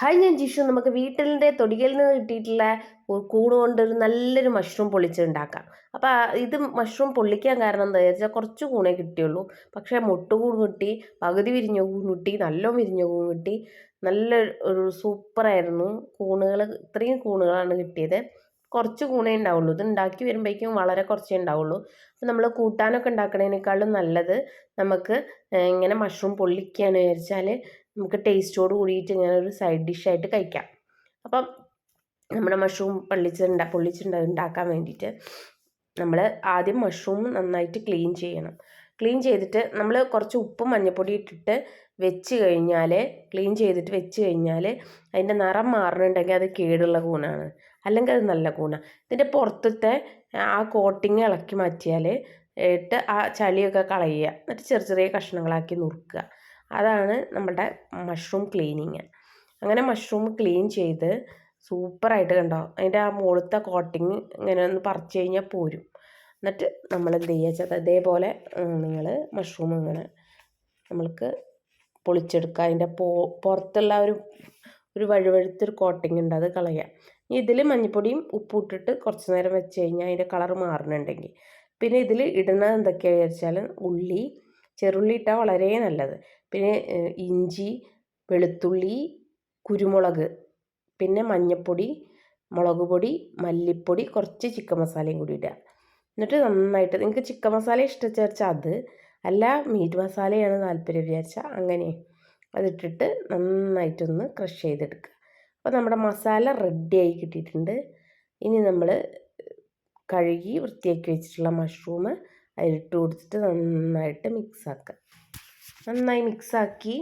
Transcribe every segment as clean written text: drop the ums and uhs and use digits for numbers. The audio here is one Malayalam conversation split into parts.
ഹായ്, ഞാൻ ജിഷു. നമുക്ക് വീട്ടിൻ്റെ തൊടിയിൽ നിന്ന് കിട്ടിയിട്ടുള്ള കൂണ് കൊണ്ടൊരു നല്ലൊരു മഷ്റൂം പൊള്ളിച്ചുണ്ടാക്കാം. അപ്പോൾ ഇത് മഷ്റൂം പൊള്ളിക്കാൻ കാരണം എന്താ വെച്ചാൽ കുറച്ച് കൂണേ കിട്ടിയുള്ളൂ. പക്ഷേ മുട്ടുകൂൺ കിട്ടി, പകുതി വിരിഞ്ഞ കൂൺ കിട്ടി, നല്ല വിരിഞ്ഞ കൂൺ കിട്ടി. നല്ല ഒരു സൂപ്പറായിരുന്നു. കൂണുകൾ ഇത്രയും കൂണുകളാണ് കിട്ടിയത്. കുറച്ച് കൂണേ ഉണ്ടാവുള്ളൂ. ഇത് ഉണ്ടാക്കി വരുമ്പോഴേക്കും വളരെ കുറച്ചേ ഉണ്ടാവുള്ളൂ. അപ്പോൾ നമ്മൾ കൂട്ടാനൊക്കെ ഉണ്ടാക്കുന്നതിനേക്കാളും നല്ലത് നമുക്ക് ഇങ്ങനെ മഷ്റൂം പൊള്ളിക്കുകയെന്ന് വിചാരിച്ചാൽ നമുക്ക് ടേസ്റ്റോട് കൂടിയിട്ട് ഇങ്ങനെ ഒരു സൈഡ് ഡിഷായിട്ട് കഴിക്കാം. അപ്പം നമ്മുടെ മഷ്റൂം പൊള്ളിച്ചുണ്ടാക്കാൻ വേണ്ടിയിട്ട് നമ്മൾ ആദ്യം മഷ്റൂം നന്നായിട്ട് ക്ലീൻ ചെയ്യണം. ക്ലീൻ ചെയ്തിട്ട് നമ്മൾ കുറച്ച് ഉപ്പും മഞ്ഞൾപ്പൊടി ഇട്ടിട്ട് ക്ലീൻ ചെയ്തിട്ട് വെച്ച് കഴിഞ്ഞാൽ അതിൻ്റെ നിറം മാറണമെന്നുണ്ടെങ്കിൽ അത് കേടുള്ള കൂണാണ്, അല്ലെങ്കിൽ അത് നല്ല കൂണാണ്. ഇതിൻ്റെ പുറത്തത്തെ ആ കോട്ടിങ് ഇളക്കി മാറ്റിയാൽ ആ ചളിയൊക്കെ കളയുക, എന്നിട്ട് ചെറിയ ചെറിയ കഷ്ണങ്ങളാക്കി നുറുക്കുക. അതാണ് നമ്മുടെ മഷ്റൂം ക്ലീനിങ്. അങ്ങനെ മഷ്റൂം ക്ലീൻ ചെയ്ത് സൂപ്പറായിട്ട് കണ്ടോ, അതിൻ്റെ ആ മുകളിലത്തെ കോട്ടിങ് ഇങ്ങനെ ഒന്ന് പറിച്ച് കഴിഞ്ഞാൽ പോരും. എന്നിട്ട് നമ്മൾ എന്ത് ചെയ്യുക വെച്ചാൽ അതേപോലെ നിങ്ങൾ മഷ്റൂം ഇങ്ങനെ നമ്മൾക്ക് പൊളിച്ചെടുക്കുക. അതിൻ്റെ പുറത്തുള്ള ഒരു വഴുവഴുത്തൊരു കോട്ടിങ് ഉണ്ട്, അത് കളയുക. ഇതിൽ മഞ്ഞൾപ്പൊടിയും ഉപ്പും ഇട്ടിട്ട് കുറച്ച് നേരം വെച്ച് കഴിഞ്ഞാൽ അതിൻ്റെ കളർ മാറുന്നുണ്ടെങ്കിൽ പിന്നെ ഇതിൽ ഇടുന്നത് എന്തൊക്കെയാണെന്ന് വെച്ചാൽ ചെറുള്ളി ഇട്ടാൽ വളരെ നല്ലത്. പിന്നെ ഇഞ്ചി, വെളുത്തുള്ളി, കുരുമുളക്, പിന്നെ മഞ്ഞൾപ്പൊടി, മുളക് പൊടി, മല്ലിപ്പൊടി, കുറച്ച് ചിക്കൻ മസാലയും കൂടി ഇടുക. എന്നിട്ട് നന്നായിട്ട്, നിങ്ങൾക്ക് ചിക്കൻ മസാല ഇഷ്ടം അത്, അല്ല മീറ്റ് മസാലയാണ് താല്പര്യം വിചാരിച്ചാൽ അങ്ങനെ അതിട്ടിട്ട് നന്നായിട്ടൊന്ന് ക്രഷ് ചെയ്തെടുക്കുക. അപ്പോൾ നമ്മുടെ മസാല റെഡിയായി കിട്ടിയിട്ടുണ്ട്. ഇനി നമ്മൾ കഴുകി വൃത്തിയാക്കി വെച്ചിട്ടുള്ള മഷ്റൂം അതിലിട്ട് കൊടുത്തിട്ട് നന്നായിട്ട് മിക്സാക്കുക. നന്നായി മിക്സാക്കി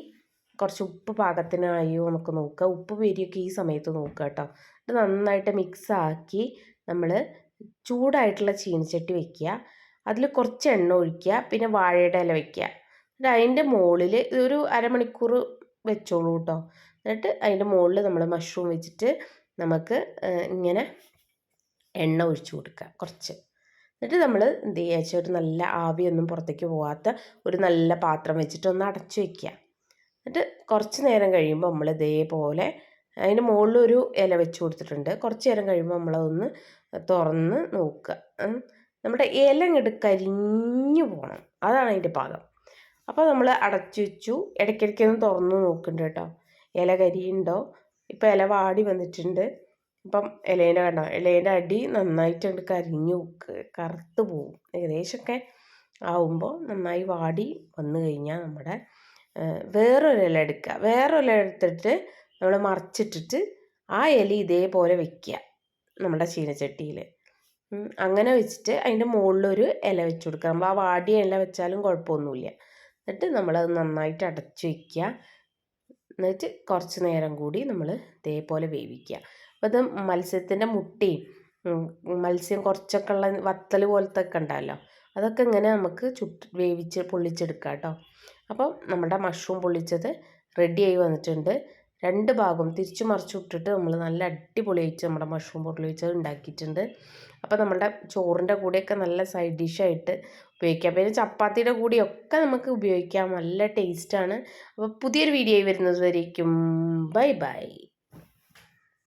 കുറച്ച് ഉപ്പ് പാകത്തിനായോ നമുക്ക് നോക്കുക. ഉപ്പ് പേരിയൊക്കെ ഈ സമയത്ത് നോക്കുക കേട്ടോ. ഇത് നന്നായിട്ട് മിക്സാക്കി നമ്മൾ ചൂടായിട്ടുള്ള ചീനിച്ചട്ടി വയ്ക്കുക. അതിൽ കുറച്ച് എണ്ണ ഒഴിക്കുക, പിന്നെ വാഴയുടെ ഇല വയ്ക്കുക. എന്നിട്ട് അതിൻ്റെ മുകളിൽ ഒരു അരമണിക്കൂർ വെച്ചോളൂ കേട്ടോ. എന്നിട്ട് അതിൻ്റെ മുകളിൽ നമ്മൾ മഷ്റൂം വെച്ചിട്ട് നമുക്ക് ഇങ്ങനെ എണ്ണ ഒഴിച്ചു കൊടുക്കുക കുറച്ച്. എന്നിട്ട് നമ്മൾ എന്ത് ചെയ്യുക വെച്ചാൽ ഒരു നല്ല ആവിയൊന്നും പുറത്തേക്ക് പോകാത്ത ഒരു നല്ല പാത്രം വെച്ചിട്ട് ഒന്ന് അടച്ചു വയ്ക്കുക. എന്നിട്ട് കുറച്ച് നേരം കഴിയുമ്പോൾ നമ്മൾ ഇതേപോലെ അതിന് മുകളിലൊരു ഇല വെച്ച് കൊടുത്തിട്ടുണ്ട്. കുറച്ച് നേരം കഴിയുമ്പോൾ നമ്മളതൊന്ന് തുറന്ന് നോക്കുക. നമ്മുടെ ഇല ഇങ്ങോട്ട് കരിഞ്ഞു പോകണം, അതാണ് അതിൻ്റെ പാകം. അപ്പോൾ നമ്മൾ അടച്ചു വെച്ചു. ഇടയ്ക്കിടയ്ക്കൊന്ന് തുറന്ന് നോക്കുന്നുണ്ട് കേട്ടോ, ഇല കരിയുണ്ടോ. ഇപ്പോൾ ഇല വാടി വന്നിട്ടുണ്ട്. ഇപ്പം ഇലേൻ്റെ അടി നന്നായിട്ട് കരിഞ്ഞു കറുത്ത് പോവും. ഏകദേശമൊക്കെ ആവുമ്പോൾ നന്നായി വാടി വന്നു കഴിഞ്ഞാൽ നമ്മുടെ വേറൊരു ഇല എടുക്കുക. വേറൊരു ഇല എടുത്തിട്ട് നമ്മൾ മറിച്ചിട്ടിട്ട് ആ ഇല ഇതേപോലെ വയ്ക്കുക നമ്മുടെ ചീനച്ചട്ടിയിൽ. അങ്ങനെ വെച്ചിട്ട് അതിൻ്റെ മുകളിലൊരു ഇല വെച്ച് കൊടുക്കുക. നമ്മൾ ആ വാടിയ ഇല വെച്ചാലും കുഴപ്പമൊന്നുമില്ല. എന്നിട്ട് നമ്മളത് നന്നായിട്ട് അടച്ചു വയ്ക്കുക. എന്നിട്ട് കുറച്ച് നേരം കൂടി നമ്മൾ ഇതേപോലെ വേവിക്കുക. അപ്പോൾ ഇത് മത്സ്യത്തിൻ്റെ മുട്ടയും മത്സ്യം കുറച്ചൊക്കെ ഉള്ള വത്തൽ പോലത്തെ ഒക്കെ ഉണ്ടല്ലോ, അതൊക്കെ ഇങ്ങനെ നമുക്ക് വേവിച്ച് പൊള്ളിച്ചെടുക്കാം കേട്ടോ. അപ്പം നമ്മുടെ മഷ്റൂം പൊള്ളിച്ചത് റെഡിയായി വന്നിട്ടുണ്ട്. രണ്ട് ഭാഗം തിരിച്ചു മറിച്ചു ഇട്ടിട്ട് നമ്മൾ നല്ല അടിപൊളിയായിട്ട് നമ്മുടെ മഷ്റൂം പൊള്ളിച്ചത് ഉണ്ടാക്കിയിട്ടുണ്ട്. അപ്പോൾ നമ്മുടെ ചോറിൻ്റെ കൂടെയൊക്കെ നല്ല സൈഡ് ഡിഷായിട്ട് ഉപയോഗിക്കാം. പിന്നെ ചപ്പാത്തിയുടെ കൂടെയൊക്കെ നമുക്ക് ഉപയോഗിക്കാം. നല്ല ടേസ്റ്റാണ്. അപ്പോൾ പുതിയൊരു വീഡിയോ വരുന്നത് വരേക്കും ബൈ ബൈ.